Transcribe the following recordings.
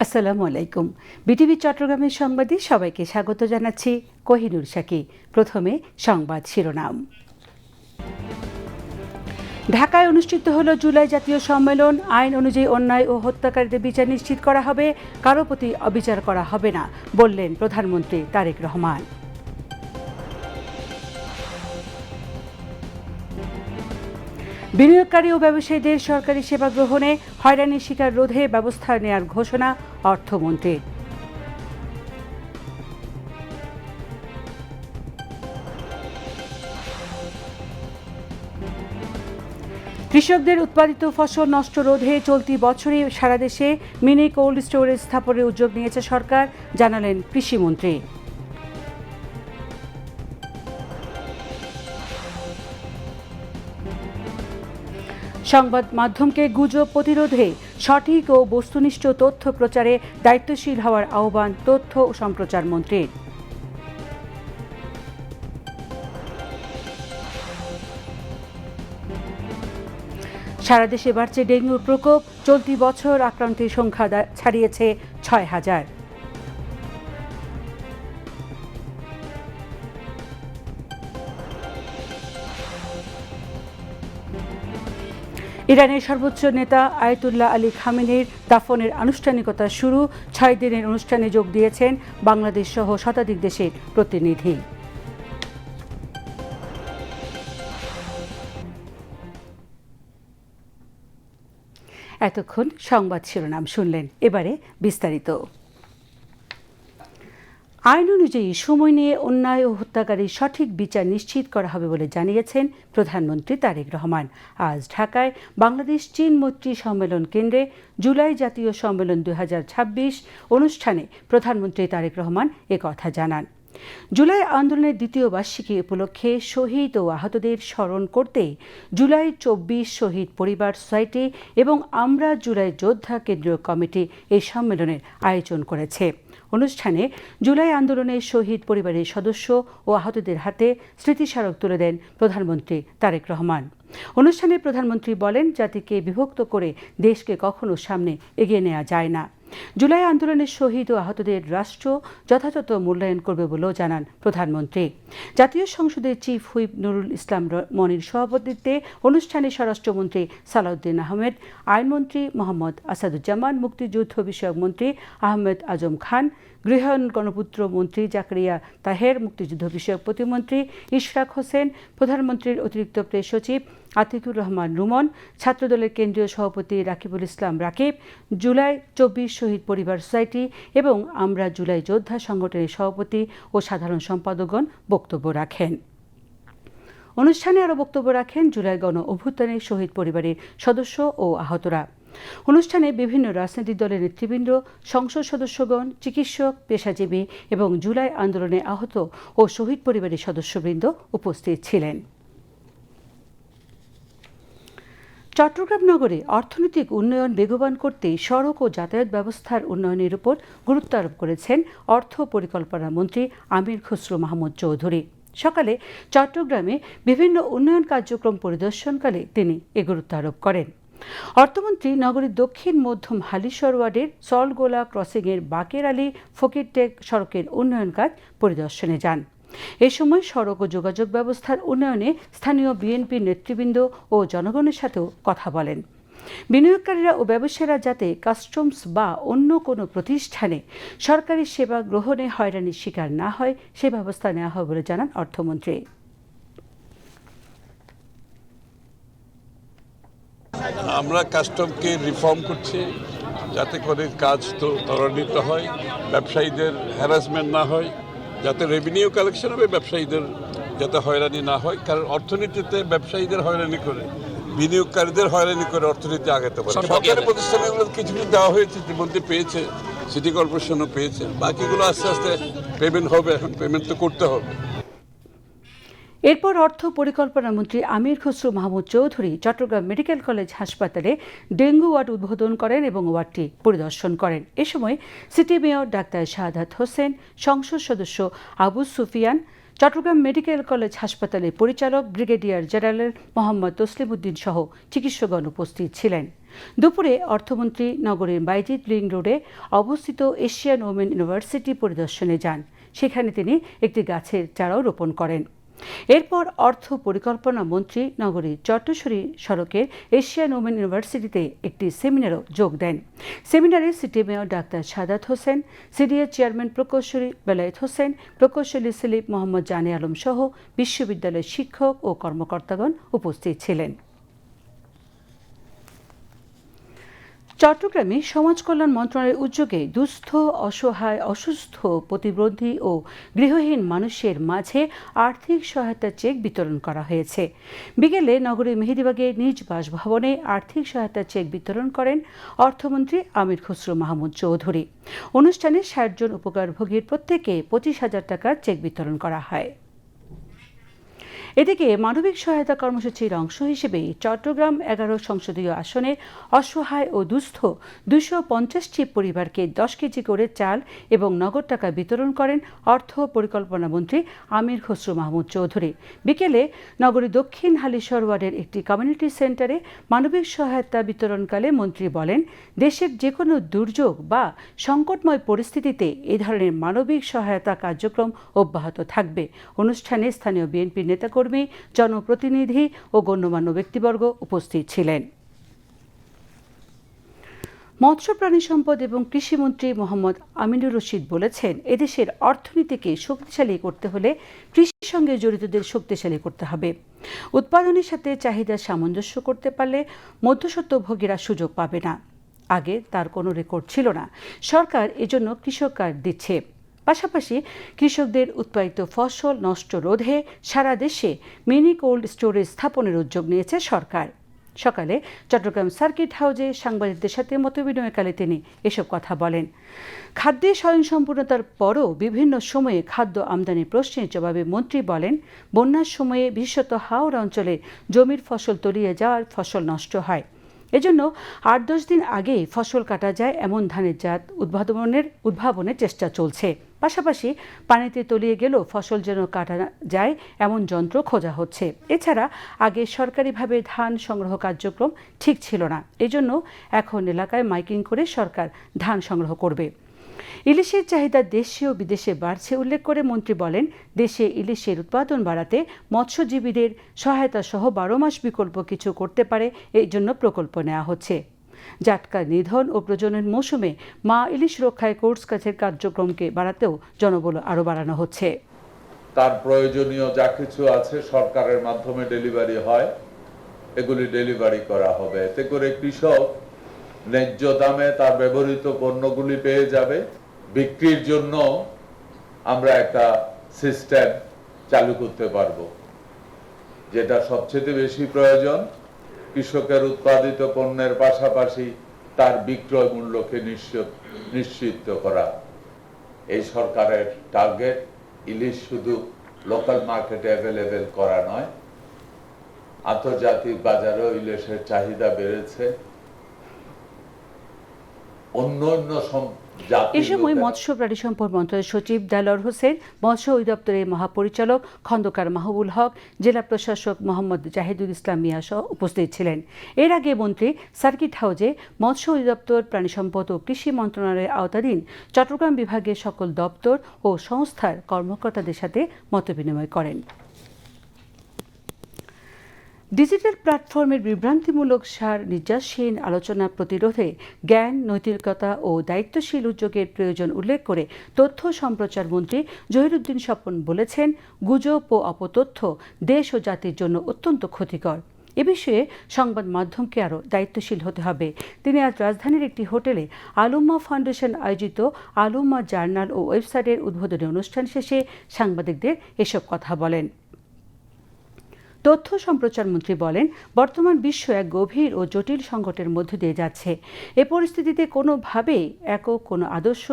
আসসালামু আলাইকুম। বিটিভি চট্টগ্রামের সংবাদে সবাইকে স্বাগত জানাচ্ছি। কোহিনুর শাকি। প্রথমে সংবাদ শিরোনাম। ঢাকায় অনুষ্ঠিত হল জুলাই জাতীয় সম্মেলন। আইন অনুযায়ী অন্যায় ও হত্যাকারীদের বিচার নিশ্চিত করা হবে, কারো প্রতি অবিচার করা হবে না, বললেন প্রধানমন্ত্রী তারেক রহমান। বিনিয়োগকারী ও ব্যবসায়ীদের সরকারি সেবা গ্রহণে হয়রানির শিকার রোধে ব্যবস্থা নেওয়ার ঘোষণা অর্থমন্ত্রীর। কৃষকদের উৎপাদিত ফসল নষ্ট রোধে চলতি বছরই সারা দেশে মিনি কোল্ড স্টোরেজ স্থাপনের উদ্যোগ নিয়েছে সরকার, জানালেন কৃষিমন্ত্রী। সংবাদ মাধ্যমকে গুজব প্রতিরোধে সঠিক ও বস্তুনিষ্ঠ তথ্য প্রচারে দায়িত্বশীল হওয়ার আহ্বান তথ্য ও সম্প্রচার মন্ত্রীর। সারা দেশে বাড়ছে ডেঙ্গুর প্রকোপ। চলতি বছর আক্রান্তের সংখ্যা ছাড়িয়েছে ৬,০০০। ইরানের সর্বোচ্চ নেতা আয়াতুল্লাহ আলী খামেনির দাফনের আনুষ্ঠানিকতা শুরু। ৬ দিনের অনুষ্ঠানে যোগ দিয়েছেন বাংলাদেশ সহ শতাধিক দেশের প্রতিনিধি। এতক্ষণ সংবাদ শিরোনাম শুনলেন, এবারে বিস্তারিত। আইন অনুযায়ী সময় নিয়ে অন্যায় ও হত্যাকারীর সঠিক বিচার নিশ্চিত করা হবে বলে জানিয়েছেন প্রধানমন্ত্রী তারেক রহমান। আজ ঢাকায় বাংলাদেশ চীন মৈত্রী সম্মেলন কেন্দ্রে জুলাই জাতীয় সম্মেলন ২০২৬ অনুষ্ঠানে প্রধানমন্ত্রী তারেক রহমান একথা জানান। জুলাই আন্দোলনের দ্বিতীয় বার্ষিকী উপলক্ষে শহীদ ও আহতদের স্মরণ করতে জুলাই ২৪ শহীদ পরিবার সোসাইটি এবং আমরা জুলাই যোদ্ধা কেন্দ্রীয় কমিটি এই সম্মেলনের আয়োজন করেছে। অনুষ্ঠানে জুলাই আন্দোলনের শহীদ পরিবারের সদস্য ও আহতদের হাতে স্মৃতিস্মারক তুলে দেন প্রধানমন্ত্রী তারেক রহমান। অনুষ্ঠানে প্রধানমন্ত্রী বলেন, জাতিকে বিভক্ত করে দেশকে কখনো সামনে এগিয়ে নেওয়া যায় না। জুলাই আন্দোলনের শহীদ ও আহতদের রাষ্ট্র যথাযথ মূল্যায়ন করবে বলেও জানান প্রধানমন্ত্রী। জাতীয় সংসদের চিফ হুইপ নুরুল ইসলাম মনির সভাপতিত্বে অনুষ্ঠানে স্বরাষ্ট্রমন্ত্রী সালাউদ্দিন আহমেদ, আইনমন্ত্রী মোহাম্মদ আসাদুজ্জামান, মুক্তিযুদ্ধ বিষয়ক মন্ত্রী আহমেদ আজম খান, গৃহায়ণ গণপূর্ত মন্ত্রী জাকারিয়া তাহের, মুক্তিযুদ্ধ বিষয়ক প্রতিমন্ত্রী ইশরাক হোসেন, প্রধানমন্ত্রীর অতিরিক্ত প্রেস সচিব আতিকুর রহমান রুমন, ছাত্রদলের কেন্দ্রীয় সভাপতি রাকিবুল ইসলাম রাকিব, জুলাই ২৪ শহীদ পরিবার সোসাইটি এবং আমরা জুলাই যোদ্ধা সংগঠনের সভাপতি ও সাধারণ সম্পাদকগণ বক্তব্য রাখেন। অনুষ্ঠানে আরও বক্তব্য রাখেন জুলাই গণ অভ্যুত্থানের শহীদ পরিবারের সদস্য ও আহতরা। অনুষ্ঠানে বিভিন্ন রাজনৈতিক দলের নেতৃবৃন্দ, সংসদ সদস্যগণ, চিকিৎসক, পেশাজীবী এবং জুলাই আন্দোলনে আহত ও শহীদ পরিবারের সদস্যবৃন্দ উপস্থিত ছিলেন। চট্টগ্রাম নগরে অর্থনৈতিক উন্নয়ন বেগবান করতে সড়ক ও যাতায়াত ব্যবস্থার উন্নয়নের উপর গুরুত্ব আরোপ করেছেন অর্থ পরিকল্পনা মন্ত্রী আমির খসরু মাহমুদ চৌধুরী। সকালে চট্টগ্রামে বিভিন্ন উন্নয়ন কার্যক্রম পরিদর্শনকালে তিনি এ গুরুত্ব আরোপ করেন। অর্থমন্ত্রী নগরীর দক্ষিণ মধ্যম হালিশহর ওয়ার্ডের সলগোলা ক্রসিংয়ের বাকের আলী ফকিরটেক সড়কের উন্নয়ন কাজ পরিদর্শনে যান। এ সময় সড়ক ও যোগাযোগ ব্যবস্থার উন্নয়নে স্থানীয় বিএনপির নেতৃবৃন্দ ও জনগণের সাথেও কথা বলেন। বিনিয়োগকারীরা ও ব্যবসায়ীরা যাতে কাস্টমস বা অন্য কোনো প্রতিষ্ঠানে সরকারি সেবা গ্রহণে হয়রানির শিকার না হয় সে ব্যবস্থা নেওয়া হবে বলে জানান অর্থমন্ত্রী। আমরা কাস্টমকে রিফর্ম করছি যাতে করে কাজ তো ত্বরান্বিত হয়, ব্যবসায়ীদের হ্যারাসমেন্ট না হয়, যাতে রেভিনিউ কালেকশন হবে, ব্যবসায়ীদের যাতে হয়রানি না হয়। কারণ অর্থনীতিতে ব্যবসায়ীদের হয়রানি করে, বিনিয়োগকারীদের হয়রানি করে অর্থনীতি আগাতে পারে। সরকারি প্রতিষ্ঠানগুলো কিছু কিছু দেওয়া হয়েছে, ইতিমধ্যে পেয়েছে, সিটি কর্পোরেশনও পেয়েছে, বাকিগুলো আস্তে আস্তে পেমেন্ট হবে। এখন পেমেন্ট তো করতে হবে। এরপর অর্থ পরিকল্পনা মন্ত্রী আমির খসরু মাহমুদ চৌধুরী চট্টগ্রাম মেডিকেল কলেজ হাসপাতালে ডেঙ্গু ওয়ার্ড উদ্বোধন করেন এবং ওয়ার্ডটি পরিদর্শন করেন। এ সময় city mayor doctor Shahadat Hossain, সংসদ সদস্য আবু সুফিয়ান, চট্টগ্রাম মেডিকেল কলেজ হাসপাতালের পরিচালক ব্রিগেডিয়ার জেনারেল মোহাম্মদ তসলিম উদ্দিন সহ চিকিৎসকগণ উপস্থিত ছিলেন। দুপুরে অর্থমন্ত্রী নগরীর বাইজিদ রিং রোডে অবস্থিত এশিয়ান ওমেন ইউনিভার্সিটি পরিদর্শনে যান। সেখানে তিনি একটি গাছের চারাও রোপণ করেন। এরপর অর্থ পরিকল্পনা মন্ত্রী নগরীর চট্টশ্বরী সড়কের এশিয়ান ওমেন ইউনিভার্সিটিতে একটি সেমিনারও যোগ দেন। সেমিনারে সিটি মেয়র ডাক্তার সাদাত হোসেন, সিডিএ চেয়ারম্যান প্রকৌশলী বেলায়েত হোসেন, প্রকৌশলী সিলিপ মোহাম্মদ জানে আলম সহ বিশ্ববিদ্যালয়ের শিক্ষক ও কর্মকর্তাগণ উপস্থিত ছিলেন। চট্টগ্রামে সমাজ কল্যাণ মন্ত্রণালয়ের উদ্যোগে দুস্থ, অসহায়, অসুস্থ, প্রতিবন্ধী ও গৃহহীন মানুষের মাঝে আর্থিক সহায়তা চেক বিতরণ করা হয়েছে। বিকেলে নগরীর মেহেদীবাগে নিজ বাসভবনে আর্থিক সহায়তা চেক বিতরণ করেন অর্থমন্ত্রী আমির খসরু মাহমুদ চৌধুরী। অনুষ্ঠানে ৬০ জন উপকারভোগীর প্রত্যেকে ২৫,০০০ টাকার চেক বিতরণ করা হয়। এদিকে মানবিক সহায়তা কর্মসূচির অংশ হিসেবে চট্টগ্রাম ১১ সংসদীয় আসনে অসহায় ও দুস্থ ২৫০টি পরিবারকে ১০ কেজি করে চাল এবং নগদ টাকা বিতরণ করেন অর্থ পরিকল্পনা মন্ত্রী আমির খসরু মাহমুদ চৌধুরী। বিকেলে নগরীর দক্ষিণ হালিশহর ওয়ার্ডের একটি কমিউনিটি সেন্টারে মানবিক সহায়তা বিতরণকালে মন্ত্রী বলেন, দেশের যে কোনো দুর্যোগ বা সংকটময় পরিস্থিতিতে এ ধরনের মানবিক সহায়তা কার্যক্রম অব্যাহত থাকবে। অনুষ্ঠানে স্থানীয় বিএনপি নেতাকর্মী, জনপ্রতিনিধি ও গণ্যমান্য ব্যক্তিবর্গ উপস্থিত ছিলেন। মৎস্য প্রাণী সম্পদ এবং কৃষিমন্ত্রী মোহাম্মদ আমিনুর রশিদ বলেছেন, এদেশের অর্থনীতিকে শক্তিশালী করতে হলে কৃষির সঙ্গে জড়িতদের শক্তিশালী করতে হবে। উৎপাদনের সাথে চাহিদার সামঞ্জস্য করতে পারলে মধ্যস্বত্বভোগীরা সুযোগ পাবে না। আগে তার কোনো রেকর্ড ছিল না। সরকার এজন্য কৃষক কার্ড দিচ্ছে। পাশাপাশি কৃষকদের উৎপাদিত ফসল নষ্ট রোধে সারা দেশে মিনি কোল্ড স্টোরেজ স্থাপনের উদ্যোগ নিয়েছে সরকার। সকালে চট্টগ্রাম সার্কিট হাউজে সাংবাদিকদের সাথে মতবিনিময়কালে তিনি এসব কথা বলেন। খাদ্যে স্বয়ংসম্পূর্ণতার পরও বিভিন্ন সময়ে খাদ্য আমদানির প্রশ্নের জবাবে মন্ত্রী বলেন, বন্যার সময়ে বিশেষত হাওড় অঞ্চলে জমির ফসল তলিয়ে যাওয়ার ফসল নষ্ট হয়। এজন্য ৮-১০ দিন আগে ফসল কাটা যায় এমন ধানের জাত উদ্ভাবনের চেষ্টা চলছে। পাশাপাশি পানিতে তলিয়ে গেলেও ফসল যেন কাটা যায় এমন যন্ত্র খোঁজা হচ্ছে। এছাড়া আগে সরকারিভাবে ধান সংগ্রহ কার্যক্রম ঠিক ছিল না। এজন্য এখন এলাকায় মাইকিং করে সরকার ধান সংগ্রহ করবে। ইলিশের চাহিদা দেশে ও বিদেশে বাড়ছে উল্লেখ করে মন্ত্রী বলেন, দেশে ইলিশের উৎপাদন বাড়াতে মৎস্যজীবীদের সহায়তা সহ ১২ মাস বিকল্প কিছু করতে পারে, এই জন্য প্রকল্প নেওয়া হচ্ছে। জাটকা নিধন ও প্রজনন মৌসুমে মা ইলিশ রক্ষায় কোর্স কাছের কার্যক্রমকে বাড়াতেও জনবল আরও বাড়ানো হচ্ছে। তার প্রয়োজনীয় যা কিছু আছে সরকারের মাধ্যমে ডেলিভারি হয়, এগুলি ডেলিভারি করা হবে। এতে করে কৃষক ন্যায্য দামে তার ব্যবহৃত পণ্যগুলি পেয়ে যাবে। বিক্রির জন্য আমরা একটা সিস্টেম চালু করতে পারবো। যেটা সবচেয়ে বেশি প্রয়োজন, কৃষকের উৎপাদিত পণ্যের পাশাপাশি তার বিক্রয় মূল্যকে নিশ্চিত করা। এই সরকারের টার্গেট ইলিশ শুধু লোকাল মার্কেটে অ্যাভেলেবেল করা নয়, আন্তর্জাতিক বাজারেও ইলিশের চাহিদা বেড়েছে। এ সময় মৎস্য প্রাণী সম্পদ মন্ত্রণালয়ের সচিব দেলোয়ার হোসেন, মৎস্য অধিদপ্তরের মহাপরিচালক খন্দকার মাহবুল হক, জেলা প্রশাসক মোহাম্মদ জাহিদুল ইসলাম মিয়া সহ উপস্থিত ছিলেন। এর আগে মন্ত্রী সার্কিট হাউজে মৎস্য অধিদপ্তর, প্রাণী সম্পদ ও কৃষি মন্ত্রণালয়ের আওতাধীন চট্টগ্রাম বিভাগের সকল দপ্তর ও সংস্থার কর্মকর্তাদের সাথে মতবিনিময় করেন। ডিজিটাল প্ল্যাটফর্মের বিভ্রান্তিমূলক সার নির্যাসহীন আলোচনা প্রতিরোধে জ্ঞান, নৈতিকতা ও দায়িত্বশীল উদ্যোগের প্রয়োজন উল্লেখ করে তথ্য সম্প্রচার মন্ত্রী জহিরুদ্দিন স্বপন বলেছেন, গুজব ও অপতথ্য দেশ ও জাতির জন্য অত্যন্ত ক্ষতিকর। এ বিষয়ে সংবাদ মাধ্যমকে আরও দায়িত্বশীল হতে হবে। তিনি আজ রাজধানীর একটি হোটেলে আলুম্মা ফাউন্ডেশন আয়োজিত আলুম্মা জার্নাল ও ওয়েবসাইটের উদ্বোধনী অনুষ্ঠান শেষে সাংবাদিকদের এসব কথা বলেন। তথ্য সম্প্রচার মন্ত্রী বলেন, বর্তমান বিশ্ব এক গভীর ও জটিল সংকটের মধ্য দিয়ে যাচ্ছে। এ পরিস্থিতিতে কোনোভাবেই একক কোনো আদর্শ,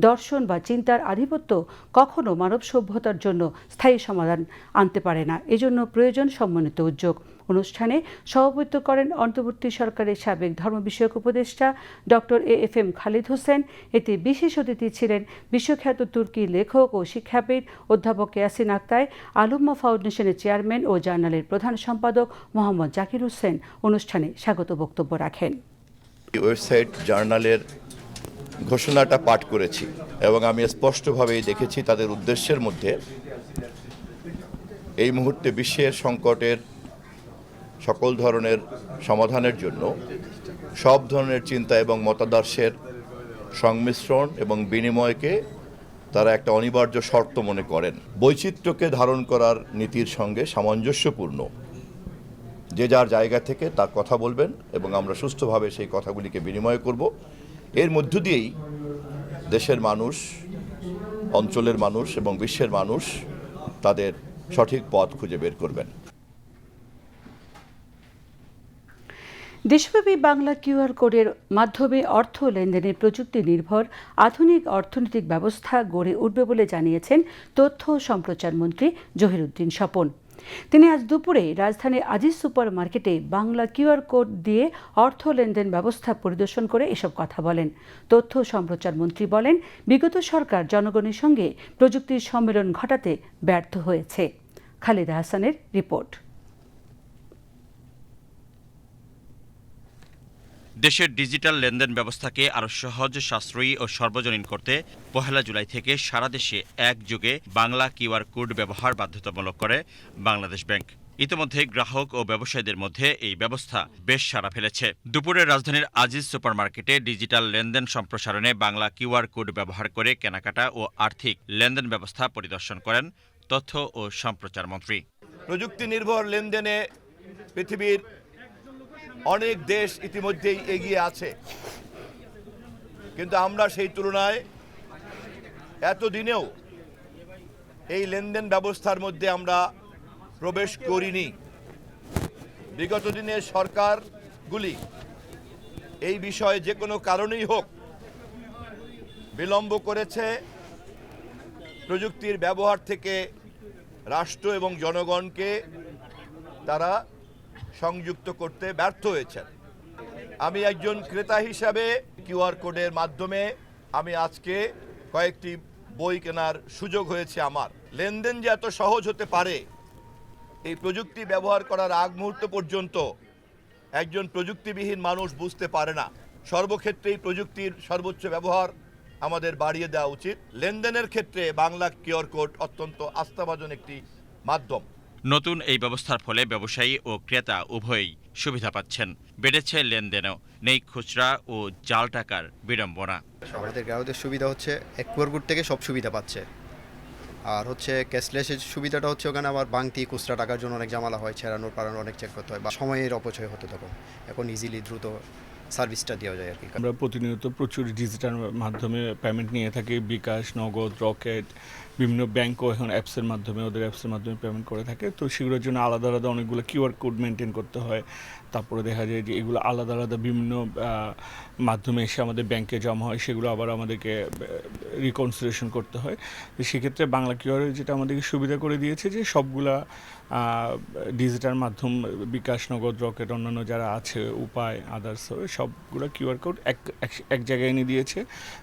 দর্শন বা চিন্তার আধিপত্য কখনো মানব সভ্যতার জন্য স্থায়ী সমাধান আনতে পারে না। এজন্য প্রয়োজন সমন্বিত উদ্যোগ। অনুষ্ঠানে সভাপতিত্ব করেন অন্তর্বর্তী সরকারের সাবেক ধর্ম বিষয়ক উপদেষ্টা ডক্টর AFM খালিদ হোসেন। এতে বিশেষ অতিথি ছিলেন বিশ্বখ্যাত তুর্কি লেখক ও শিক্ষাবিদ অধ্যাপক ইয়াসিন আক্তার, আলুম্মা ফাউন্ডেশনের চেয়ারম্যান ও জার্নালের প্রধান সম্পাদক মোহাম্মদ জাকির হোসেন অনুষ্ঠানে স্বাগত বক্তব্য রাখেন। ওয়েবসাইট জার্নালের ঘোষণাটা পাঠ করেছি এবং আমি স্পষ্টভাবেই দেখেছি তাদের উদ্দেশ্যের মধ্যে এই মুহূর্তে বিশ্বের সংকটের সকল ধরনের সমাধানের জন্য সব ধরনের চিন্তা এবং মতাদর্শের সংমিশ্রণ এবং বিনিময়কে তারা একটা অনিবার্য শর্ত মনে করেন। বৈচিত্র্যকে ধারণ করার নীতির সঙ্গে সামঞ্জস্যপূর্ণ যে যার জায়গা থেকে তার কথা বলবেন এবং আমরা সুষ্ঠুভাবে সেই কথাগুলিকে বিনিময় করব। এর মধ্য দিয়েই দেশের মানুষ, অঞ্চলের মানুষ এবং বিশ্বের মানুষ তাদের সঠিক পথ খুঁজে বের করবেন। দেশব্যাপী বাংলা কিউআর কোডের মাধ্যমে অর্থ লেনদেনের প্রযুক্তি নির্ভর আধুনিক অর্থনৈতিক ব্যবস্থা গড়ে উঠবে বলে জানিয়েছেন তথ্য ও সম্প্রচার মন্ত্রী জহিরুদ্দিন স্বপন। তিনি আজ দুপুরে রাজধানীর আজিজ সুপার মার্কেটে বাংলা কিউআর কোড দিয়ে অর্থ লেনদেন ব্যবস্থা পরিদর্শন করে এসব কথা বলেন। তথ্য ও সম্প্রচার মন্ত্রী বলেন, বিগত সরকার জনগণের সঙ্গে প্রযুক্তির সম্মেলন ঘটাতে ব্যর্থ হয়েছে। খালিদা হাসানের রিপোর্ট। দেশের ডিজিটাল লেনদেন ব্যবস্থাকে আরও সহজ, সাশ্রয়ী ও সর্বজনীন করতে ১ জুলাই থেকে সারা দেশে একযোগে বাংলা কিউআর কোড ব্যবহার বাধ্যতামূলক করে বাংলাদেশ ব্যাংক। ইতিমধ্যে গ্রাহক ও ব্যবসায়ীদের মধ্যে এই ব্যবস্থা বেশ সাড়া ফেলেছে। দুপুরে রাজধানীর আজিজ সুপার মার্কেটে ডিজিটাল লেনদেন সম্প্রসারণে বাংলা কিউআর কোড ব্যবহার করে কেনাকাটা ও আর্থিক লেনদেন ব্যবস্থা পরিদর্শন করেন তথ্য ও সম্প্রচার মন্ত্রী। প্রযুক্তি নির্ভর লেনদেনে পৃথিবীর অনেক দেশ ইতিমধ্যেই এগিয়ে আছে, কিন্তু আমরা সেই তুলনায় এতদিনেও এই লেনদেন ব্যবস্থার মধ্যে আমরা প্রবেশ করিনি। বিগত দিনের সরকারগুলি এই বিষয়ে যে কোনো কারণেই হোক বিলম্ব করেছে, প্রযুক্তির ব্যবহার থেকে রাষ্ট্র এবং জনগণকে তারা সংযুক্ত করতে ব্যর্থ হয়েছেন। আমি একজন ক্রেতা হিসাবে কিউআর কোডের মাধ্যমে আমি আজকে কয়েকটি বই কেনার সুযোগ হয়েছে আমার। লেনদেন যে এত সহজ হতে পারে এই প্রযুক্তি ব্যবহার করার আগ মুহূর্ত পর্যন্ত একজন প্রযুক্তিবিহীন মানুষ বুঝতে পারে না। সর্বক্ষেত্রেই প্রযুক্তির সর্বোচ্চ ব্যবহার আমাদের বাড়িয়ে দেওয়া উচিত। লেনদেনের ক্ষেত্রে বাংলা কিউআর কোড অত্যন্ত আস্থাভাজন একটি মাধ্যম। নতুন এই ব্যবস্থার ফলে ব্যবসায়ী ও ক্রেতা উভয়ই সুবিধা পাচ্ছেন। বেড়েছে লেনদেনও, নেই খুচরা ও জাল টাকার বিড়ম্বনা। আমাদের গ্রাহকদের সুবিধা হচ্ছে কিউআর কোড থেকে সব সুবিধা পাচ্ছে। আর হচ্ছে ক্যাশলেসের সুবিধাটা হচ্ছে ওখানে আবার বাংতি খুচরা টাকার জন্য অনেক ঝামেলা হয়, ছেড়ানোর পাড়ানো অনেক চেক করতে হয় বা সময়ের অপচয় হতো তখন। এখন ইজিলি দ্রুত সার্ভিসটা দেওয়া যায় আর কি। আমরা প্রতিনিয়ত প্রচুর ডিজিটাল মাধ্যমে পেমেন্ট নিয়ে থাকি, বিকাশ, নগদ, রকেট, বিভিন্ন ব্যাংকও এখন অ্যাপসের মাধ্যমে ওদের অ্যাপসের মাধ্যমে পেমেন্ট করে থাকে। তো সেগুলোর জন্য আলাদা আলাদা অনেকগুলো কিউআর কোড মেনটেন করতে হয়। তারপরে দেখা যায় যে এগুলো আলাদা আলাদা বিভিন্ন মাধ্যমে এসে আমাদের ব্যাংকে জমা হয়, সেগুলো আবার আমাদেরকে রিকনসিলেশন করতে হয়। তো সেক্ষেত্রে বাংলা কিউআর যেটা আমাদেরকে সুবিধা করে দিয়েছে যে সবগুলা ডিজিটাল মাধ্যম, বিকাশ, নগদ, রকেট, অন্যান্য যারা আছে, উপায়, আদার্স, সবগুলো কিউআর কোড এক জায়গায় এনে দিয়েছে।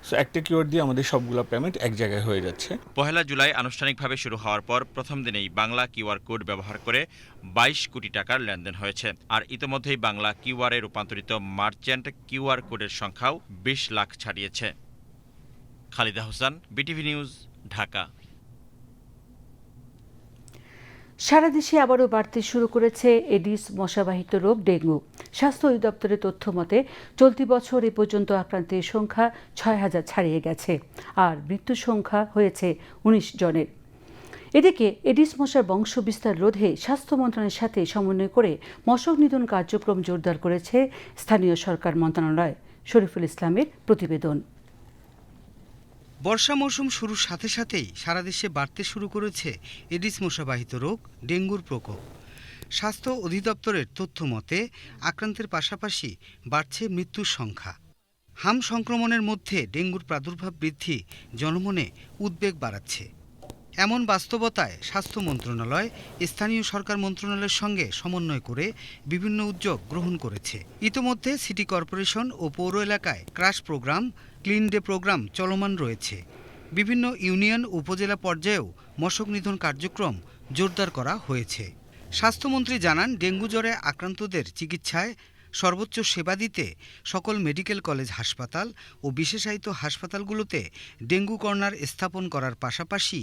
সো একটা কিউআর দিয়ে আমাদের সবগুলো পেমেন্ট এক জায়গায় হয়ে যাচ্ছে। ১ জুলাই আনুষ্ঠানিকভাবে শুরু হওয়ার পর প্রথম দিনেই বাংলা কিউআর কোড ব্যবহার করে ২২ কোটি টাকার লেনদেন হয়েছে। আর ইতোমধ্যেই বাংলা কিউআরে রূপান্তরিত মার্চেন্ট কিউআর কোডের সংখ্যাও ২০ লাখ ছাড়িয়েছে। Khaleda Hossain, BTV news, Dhaka. সারা দেশে আবারও বাড়তে শুরু করেছে এডিস মশাবাহিত রোগ ডেঙ্গু। স্বাস্থ্য অধিদপ্তরের তথ্য মতে চলতি বছর এ পর্যন্ত আক্রান্তের সংখ্যা ৬,০০০ ছাড়িয়ে গেছে, আর মৃত্যুর সংখ্যা হয়েছে ১৯ জনের। এদিকে এডিস মশার বংশ বিস্তার রোধে স্বাস্থ্য মন্ত্রণালয়ের সাথে সমন্বয় করে মশক নিধন কার্যক্রম জোরদার করেছে স্থানীয় সরকার মন্ত্রণালয়। শরীফুল ইসলামের প্রতিবেদন। বর্ষা মৌসুম শুরুর সাথে সাথেই সারা দেশে বাড়তে শুরু করেছে এডিস মশাবাহিত রোগ ডেঙ্গুর প্রকোপ। স্বাস্থ্য অধিদপ্তরের তথ্য মতে আক্রান্তের পাশাপাশি বাড়ছে মৃত্যুর সংখ্যা। হাম সংক্রমণের মধ্যে ডেঙ্গুর প্রাদুর্ভাব বৃদ্ধি জনমনে উদ্বেগ বাড়াচ্ছে। এমন বাস্তবতায় স্বাস্থ্য মন্ত্রণালয় স্থানীয় সরকার মন্ত্রণালয়ের সঙ্গে সমন্বয় করে বিভিন্ন উদ্যোগ গ্রহণ করেছে। ইতোমধ্যে সিটি কর্পোরেশন ও পৌর এলাকায় crash program, clean day program চলমান রয়েছে। বিভিন্ন ইউনিয়ন উপজেলা পর্যায়েও মশক নিধন কার্যক্রম জোরদার করা হয়েছে। স্বাস্থ্যমন্ত্রী জানান, ডেঙ্গু জ্বরে আক্রান্তদের চিকিৎসায় সর্বোচ্চ সেবা দিতে সকল মেডিকেল কলেজ হাসপাতাল ও বিশেষায়িত হাসপাতালগুলোতে ডেঙ্গু কর্নার স্থাপন করার পাশাপাশি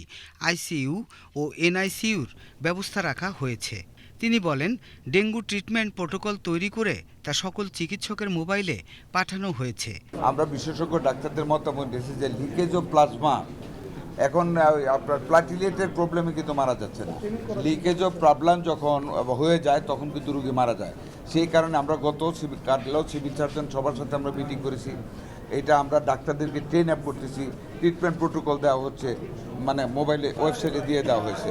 আইসিইউ ও এনআইসিইউর ব্যবস্থা রাখা হয়েছে। তিনি বলেন, ডেঙ্গু ট্রিটমেন্ট প্রোটোকল তৈরি করে তা সকল চিকিৎসকের মোবাইলে পাঠানো হয়েছে। আমরা বিশেষজ্ঞ ডাক্তারদের মতামত দিয়েছি যে লিকেজ অফ প্লাজমা এখন আপনার প্লাটিলেটের প্রবলেমে কিন্তু মারা যাচ্ছে না, লিকেজ অফ প্রবলেম যখন হয়ে যায় তখন কিন্তু রোগী মারা যায়। সেই কারণে আমরা গত সিভিল সার্জন সবার সাথে আমরা মিটিং করেছি, এটা আমরা ডাক্তারদেরকে ট্রেন আপ করতেছি, ট্রিটমেন্ট প্রোটোকল দেওয়া হচ্ছে, মানে মোবাইলে ওয়েবসাইটে দিয়ে দেওয়া হয়েছে।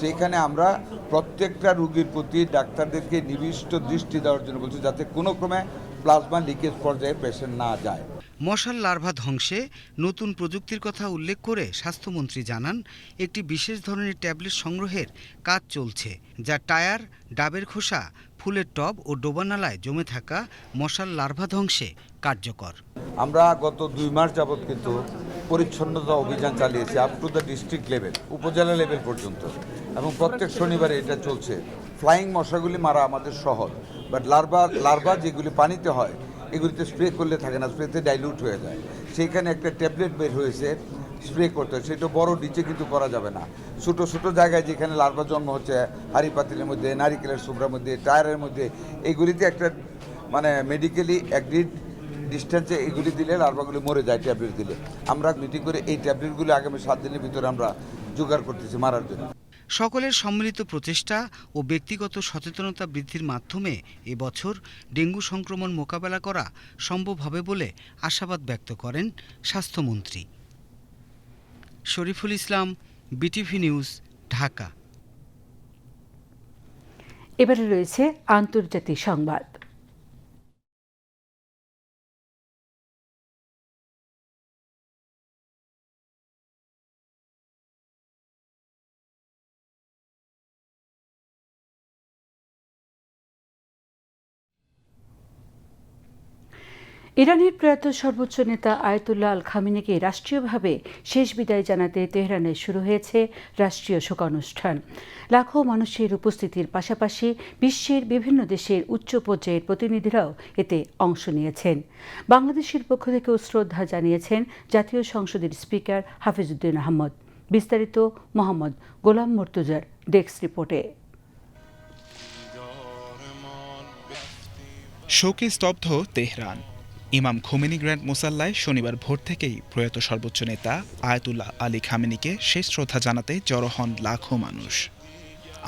সেইখানে আমরা প্রত্যেকটা রোগীর প্রতি ডাক্তারদেরকে নিবিষ্ট দৃষ্টি দেওয়ার জন্য বলছি, যাতে কোনো ক্রমে প্লাজমা লিকেজ পর্যায়ে পেশেন্ট না যায়। মশার লার্ভা ধ্বংসে নতুন প্রযুক্তির কথা উল্লেখ করে স্বাস্থ্যমন্ত্রী জানান, একটি বিশেষ ধরনের ট্যাবলেট সংগ্রহের কাজ চলছে, যা টায়ার, ডাবের খোসা, ফুলের টব ও ডোবানালায় জমে থাকা মশার লার্ভা ধ্বংসে কার্যকর। আমরা গত 2 মাস যাবৎ কিন্তু পরিচ্ছন্নতা অভিযান চালিয়েছি up to the district level, উপজেলা লেভেল পর্যন্ত, এবং প্রত্যেক শনিবারে এটা চলছে। ফ্লাইং মশাগুলি মারা আমাদের সহজ, বাট লার্ভা যেগুলি পানিতে হয় এগুলিতে স্প্রে করলে থাকে না, স্প্রেতে ডাইলুট হয়ে যায়। সেইখানে একটা ট্যাবলেট বের হয়েছে, স্প্রে করতে হয়, সেটা বড় ডিচে কিন্তু করা যাবে না। ছোটো ছোটো জায়গায় যেখানে লার্ভা জন্ম হচ্ছে, হাঁড়ি পাতিলের মধ্যে, নারিকেলের সুবড়ার মধ্যে, টায়ারের মধ্যে, এগুলিতে একটা মানে মেডিকেলি অ্যাগ্রিড ডিস্টেন্সে এগুলি দিলে লার্ভাগুলি মরে যায় ট্যাবলেট দিলে। আমরা মিটিং করে এই ট্যাবলেটগুলি আগামী 7 দিনের ভিতরে আমরা জোগাড় করতেছি মারার জন্য। সকলের সম্মিলিত প্রচেষ্টা ও ব্যক্তিগত সচেতনতা বৃদ্ধির মাধ্যমে এবছর ডেঙ্গু সংক্রমণ মোকাবেলা করা সম্ভব হবে বলে আশাবাদ ব্যক্ত করেন স্বাস্থ্যমন্ত্রী। Shariful Islam, BTV news, Dhaka. এবারে রয়েছে আন্তর্জাতিক সংবাদ। ইরানের প্রয়াত সর্বোচ্চ নেতা আয়াতুল্লাহ আল খামেনিকে রাষ্ট্রীয়ভাবে শেষ বিদায় জানাতে তেহরানে শুরু হয়েছে রাষ্ট্রীয় শোকানুষ্ঠান। লাখো মানুষের উপস্থিতির পাশাপাশি বিশ্বের বিভিন্ন দেশের উচ্চ পর্যায়ের প্রতিনিধিরাও এতে অংশ নিয়েছেন। বাংলাদেশের পক্ষ থেকেও শ্রদ্ধা জানিয়েছেন জাতীয় সংসদের স্পিকার হাফিজউদ্দিন আহমদ। বিস্তারিত মোহাম্মদ গোলাম মর্তুজার ডেস্ক রিপোর্টে। শোকে স্তব্ধ তেহরান। ইমাম খোমেনি গ্র্যান্ড মুসাল্লায় শনিবার ভোর থেকেই প্রয়াত সর্বোচ্চ নেতা আয়াতুল্লাহ আলী খামেনিকে শেষ শ্রদ্ধা জানাতে জড়ো হন লাখো মানুষ।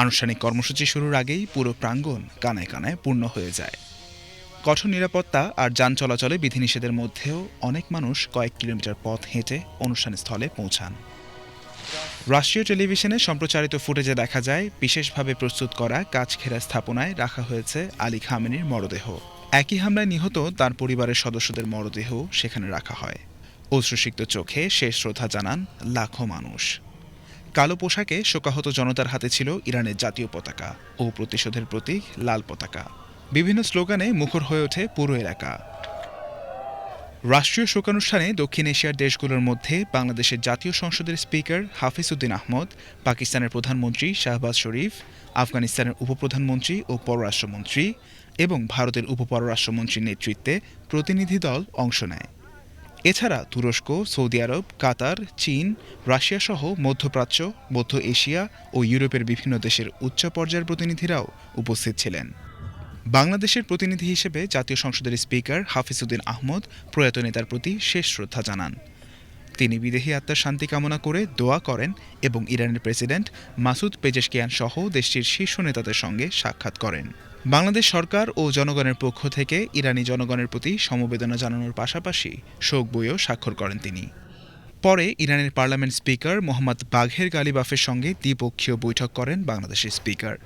আনুষ্ঠানিক কর্মসূচি শুরুর আগেই পুরো প্রাঙ্গণ কানায় কানায় পূর্ণ হয়ে যায়। কঠোর নিরাপত্তা আর যান চলাচলে বিধিনিষেধের মধ্যেও অনেক মানুষ কয়েক কিলোমিটার পথ হেঁটে অনুষ্ঠান স্থলে পৌঁছান। রাষ্ট্রীয় টেলিভিশনে সম্প্রচারিত ফুটেজে দেখা যায় বিশেষভাবে প্রস্তুত করা কাচঘেরা স্থাপনায় রাখা হয়েছে আলী খামেনির মরদেহ। একই হামলায় নিহত তার পরিবারের সদস্যদের মরদেহ সেখানে রাখা হয়। অশ্রুসিক্ত চোখে শেষ শ্রদ্ধা জানান লাখো মানুষ। কালো পোশাকে শোকাহত জনতার হাতে ছিল ইরানের জাতীয় পতাকা ও প্রতিশোধের প্রতীক লাল পতাকা। বিভিন্ন স্লোগানে মুখর হয়ে ওঠে পুরো এলাকা। রাষ্ট্রীয় শোকানুষ্ঠানে দক্ষিণ এশিয়ার দেশগুলোর মধ্যে বাংলাদেশের জাতীয় সংসদের স্পিকার হাফিজউদ্দিন আহমদ, পাকিস্তানের প্রধানমন্ত্রী শাহবাজ শরীফ, আফগানিস্তানের উপপ্রধানমন্ত্রী ও পররাষ্ট্রমন্ত্রী এবং ভারতের উপপররাষ্ট্রমন্ত্রীর নেতৃত্বে প্রতিনিধি দল অংশ নেয়। এছাড়া তুরস্ক, সৌদি আরব, কাতার, চীন, রাশিয়া সহ মধ্যপ্রাচ্য, মধ্য এশিয়া ও ইউরোপের বিভিন্ন দেশের উচ্চ পর্যায়ের প্রতিনিধিরাও উপস্থিত ছিলেন। বাংলাদেশের প্রতিনিধি হিসেবে জাতীয় সংসদের স্পিকার হাফিজউদ্দিন আহমদ প্রয়াত নেতার প্রতি শেষ শ্রদ্ধা জানান। তিনি বিদেহী আত্মার শান্তি কামনা করে দোয়া করেন এবং ইরানের প্রেসিডেন্ট মাসুদ পেজেশকিয়ান সহ দেশটির শীর্ষ নেতাদের সঙ্গে সাক্ষাৎ করেন। বাংলাদেশ সরকার ও জনগণের পক্ষ থেকে ইরানি জনগণের প্রতি সমবেদনা জানানোর পাশাপাশি শোক বইও স্বাক্ষর করেন তিনি। পরে ইরানের পার্লামেন্ট স্পিকার মোহাম্মদ বাঘের গালিবাফের সঙ্গে দ্বিপক্ষীয় বৈঠক করেন বাংলাদেশের স্পিকার।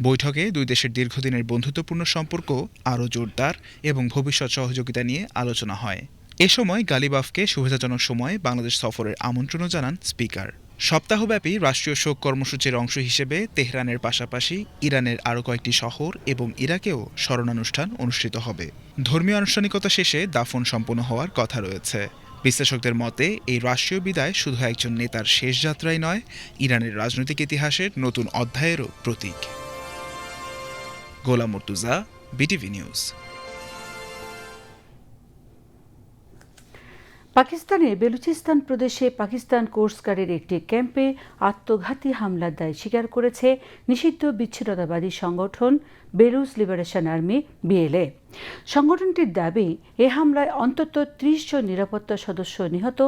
বৈঠকে দুই দেশের দীর্ঘদিনের বন্ধুত্বপূর্ণ সম্পর্ক আরও জোরদার এবং ভবিষ্যৎ সহযোগিতা নিয়ে আলোচনা হয়। এ সময় গালিবাফকে সুবিধাজনক সময়ে বাংলাদেশ সফরের আমন্ত্রণও জানান স্পিকার। সপ্তাহব্যাপী রাষ্ট্রীয় শোক কর্মসূচির অংশ হিসেবে তেহরানের পাশাপাশি ইরানের আরও কয়েকটি শহর এবং ইরাকেও স্মরণানুষ্ঠান অনুষ্ঠিত হবে। ধর্মীয় আনুষ্ঠানিকতা শেষে দাফন সম্পন্ন হওয়ার কথা রয়েছে। বিশ্লেষকদের মতে এই রাষ্ট্রীয় বিদায় শুধু একজন নেতার শেষ যাত্রাই নয়, ইরানের রাজনৈতিক ইতিহাসের নতুন অধ্যায়েরও প্রতীক। গোলাম মর্তুজা, বিটিভি নিউজ। পাকিস্তানের বেলুচিস্তান প্রদেশে পাকিস্তান কোস্টগার্ডের একটি ক্যাম্পে আত্মঘাতী হামলার দায় স্বীকার করেছে নিষিদ্ধ বিচ্ছিন্নতাবাদী সংগঠন বেলুচ লিবারেশন আর্মি বিএলএ। সংগঠনটির দাবি, এ হামলায় অন্তত ৩০ জন নিরাপত্তা সদস্য নিহত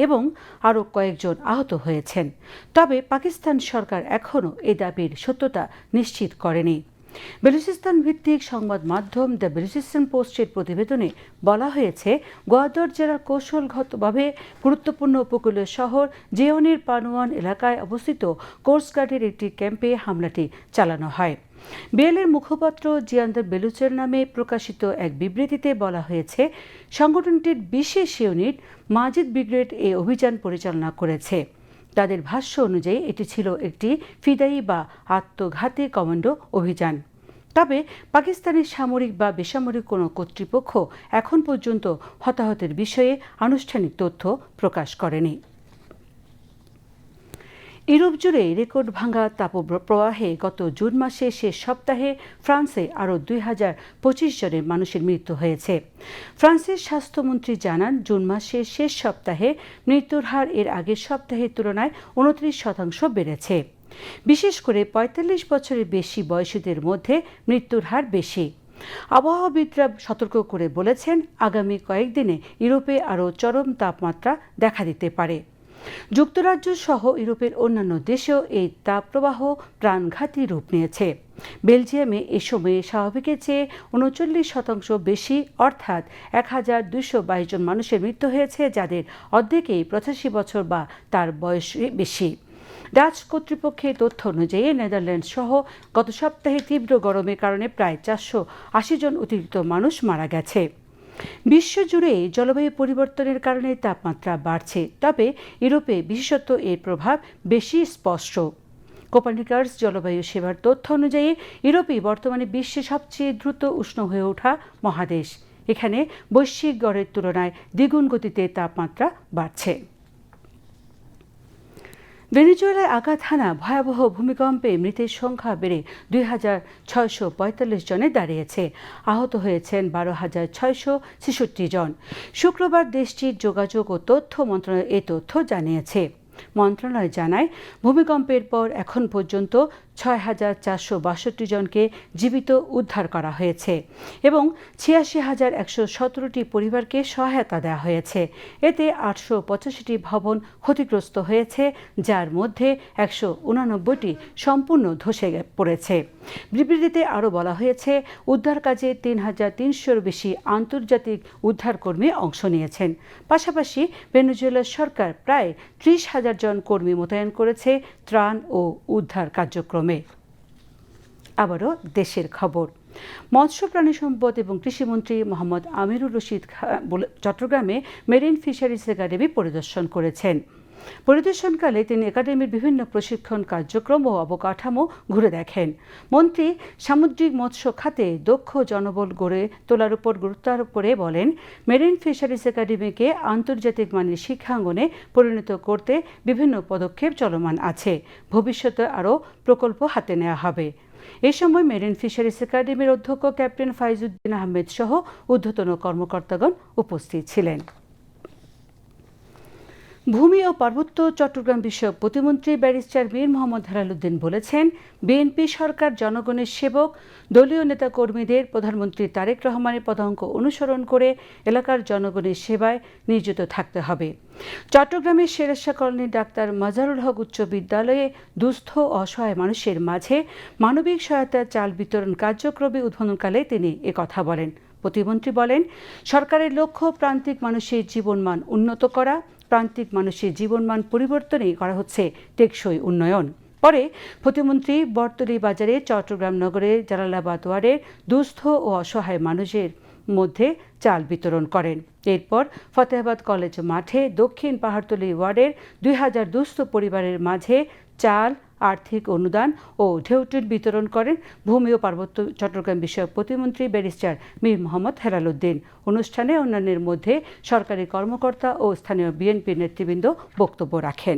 এবং আরও কয়েকজন আহত হয়েছেন। তবে পাকিস্তান সরকার এখনও এ দাবির সত্যতা নিশ্চিত করেনি। বেলুচিস্তান ভিত্তিক সংবাদ মাধ্যম দ্য বেলুচিস্তান পোস্টের প্রতিবেদনে বলা হয়েছে, গোয়াদর জেলার কৌশলগতভাবে গুরুত্বপূর্ণ উপকূলীয় শহর জেওনির পানুয়ান এলাকায় অবস্থিত কোস্টগার্ডের একটি ক্যাম্পে হামলাটি চালানো হয়। বিএলএর মুখপাত্র জিয়ান্দার বেলুচের নামে প্রকাশিত এক বিবৃতিতে বলা হয়েছে, সংগঠনটির বিশেষ ইউনিট মাজিদ ব্রিগেড এ অভিযান পরিচালনা করেছে। তাদের ভাষ্য অনুযায়ী এটি ছিল একটি ফিদায়ী বা আত্মঘাতী কমান্ডো অভিযান। তবে পাকিস্তানের সামরিক বা বেসামরিক কোনো কর্তৃপক্ষ এখন পর্যন্ত হতাহতের বিষয়ে আনুষ্ঠানিক তথ্য প্রকাশ করেনি। ইউরোপ জুড়ে রেকর্ড ভাঙা তাপপ্রবাহে গত জুন মাসে শেষ সপ্তাহে ফ্রান্সে আরও ২,০২৫ জনের মানুষের মৃত্যু হয়েছে। ফ্রান্সের স্বাস্থ্যমন্ত্রী জানান, জুন মাসের শেষ সপ্তাহে মৃত্যুর হার এর আগের সপ্তাহের তুলনায় ২৯% বেড়েছে। বিশেষ করে ৪৫ বছরের বেশি বয়সীদের মধ্যে মৃত্যুর হার বেশি। আবহাওয়াবিদরা সতর্ক করে বলেছেন, আগামী কয়েকদিনে ইউরোপে আরও চরম তাপমাত্রা দেখা দিতে পারে। যুক্তরাজ্য সহ ইউরোপের অন্যান্য দেশেও এই তাপপ্রবাহ প্রাণঘাতী রূপ নিয়েছে। বেলজিয়ামে এ সময়ে স্বাভাবিকের চেয়ে ৩৯% বেশি অর্থাৎ ১,২২২ জন মানুষের মৃত্যু হয়েছে, যাদের অর্ধেকেই ৮৫ বছর বা তার বয়স বেশি। ডাচ কর্তৃপক্ষের তথ্য অনুযায়ী নেদারল্যান্ড সহ গত সপ্তাহে তীব্র গরমের কারণে প্রায় ৪৮০ জন অতিরিক্ত মানুষ মারা গেছে। বিশ্বজুড়ে জলবায়ু পরিবর্তনের কারণে তাপমাত্রা বাড়ছে, তবে ইউরোপে বিশেষত এর প্রভাব বেশি স্পষ্ট। কোপার্নিকাস জলবায়ু সেবার তথ্য অনুযায়ী ইউরোপই বর্তমানে বিশ্বের সবচেয়ে দ্রুত উষ্ণ হয়ে ওঠা মহাদেশ। এখানে বৈশ্বিক গড়ের তুলনায় দ্বিগুণ গতিতে তাপমাত্রা বাড়ছে। ভেনেজুয়েলায় আঘাত হানা ভয়াবহ ভূমিকম্পে মৃতের সংখ্যা বেড়ে ২,৬৪৫ জনে দাঁড়িয়েছে। আহত হয়েছেন ১২,৬৬৬ জন। শুক্রবার দেশটির যোগাযোগ ও তথ্য মন্ত্রণালয় এ তথ্য জানিয়েছে। মন্ত্রণালয় জানায়, ভূমিকম্পের পর এখন পর্যন্ত ৬,৪৬২ জনকে জীবিত উদ্ধার করা হয়েছে এবং ৮৬,১১৭টি পরিবারকে সহায়তা দেওয়া হয়েছে। এতে ৮৮৫টি ভবন ক্ষতিগ্রস্ত হয়েছে, যার মধ্যে ১৮৯টি সম্পূর্ণ ধসে পড়েছে। বিবৃতিতে আরও বলা হয়েছে, উদ্ধার কাজে ৩,৩০০-র বেশি আন্তর্জাতিক উদ্ধারকর্মী অংশ নিয়েছেন। পাশাপাশি ভেনেজুয়েলার সরকার প্রায় ৩০,০০০ জন কর্মী মোতায়েন করেছে ত্রাণ ও উদ্ধার কার্যক্রমে। আবারও দেশের খবর। মৎস্য প্রাণী সম্পদ এবং কৃষিমন্ত্রী মোহাম্মদ আমিরুর রশিদ চট্টগ্রামে মেরিন ফিশারিজ একাডেমি পরিদর্শন করেছেন। পরিদর্শনকালে তিনি একাডেমির বিভিন্ন প্রশিক্ষণ কার্যক্রম ও অবকাঠামো ঘুরে দেখেন। মন্ত্রী সামুদ্রিক মৎস্য খাতে দক্ষ জনবল গড়ে তোলার উপর গুরুত্ব আরোপ করে বলেন, মেরিন ফিশারিজ একাডেমিকে আন্তর্জাতিক মানের শিক্ষাঙ্গনে পরিণত করতে বিভিন্ন পদক্ষেপ চলমান আছে। ভবিষ্যতে আরও প্রকল্প হাতে নেওয়া হবে। এ সময় মেরিন ফিশারিজ একাডেমির অধ্যক্ষ ক্যাপ্টেন ফাইজউদ্দিন আহমেদ সহ ঊর্ধ্বতন কর্মকর্তাগণ উপস্থিত ছিলেন। ভূমি ও পার্বত্য চট্টগ্রাম বিষয়ক প্রতিমন্ত্রী ব্যারিস্টার মীর মোহাম্মদ হেলালুদ্দিন বলেছেন, বিএনপি সরকার জনগণের সেবক। দলীয় নেতাকর্মীদের প্রধানমন্ত্রী তারেক রহমানের পদাঙ্ক অনুসরণ করে এলাকার জনগণের সেবায় নিয়োজিত থাকতে হবে। চট্টগ্রামের শেরেশা কলোনির ডাক্তার মাজারুল হক উচ্চ বিদ্যালয়ে দুস্থ অসহায় মানুষের মাঝে মানবিক সহায়তা চাল বিতরণ কার্যক্রমে উদ্বোধনকালে তিনি একথা বলেন। প্রতিমন্ত্রী বলেন, সরকারের লক্ষ্য প্রান্তিক মানুষের জীবনমান উন্নত করা। প্রান্তিক মানুষের জীবনমান পরিবর্তনেই করা হচ্ছে টেকসই উন্নয়ন। পরে প্রতিমন্ত্রী বটতলী বাজারে চট্টগ্রাম নগরের জালালাবাদ ওয়ার্ডের দুস্থ ও অসহায় মানুষের মধ্যে চাল বিতরণ করেন। এরপর ফতেহাবাদ কলেজ মাঠে দক্ষিণ পাহাড়তলী ওয়ার্ডের ২,০০০ দুস্থ পরিবারের মাঝে চাল, আর্থিক অনুদান ও ঢেউটিন বিতরণ করেন ভূমি ও পার্বত্য চট্টগ্রাম বিষয়ক প্রতিমন্ত্রী ব্যারিস্টার মীর মোহাম্মদ হেলালুদ্দিন। অনুষ্ঠানে অন্যান্যের মধ্যে সরকারি কর্মকর্তা ও স্থানীয় বিএনপি নেতৃবৃন্দ বক্তব্য রাখেন।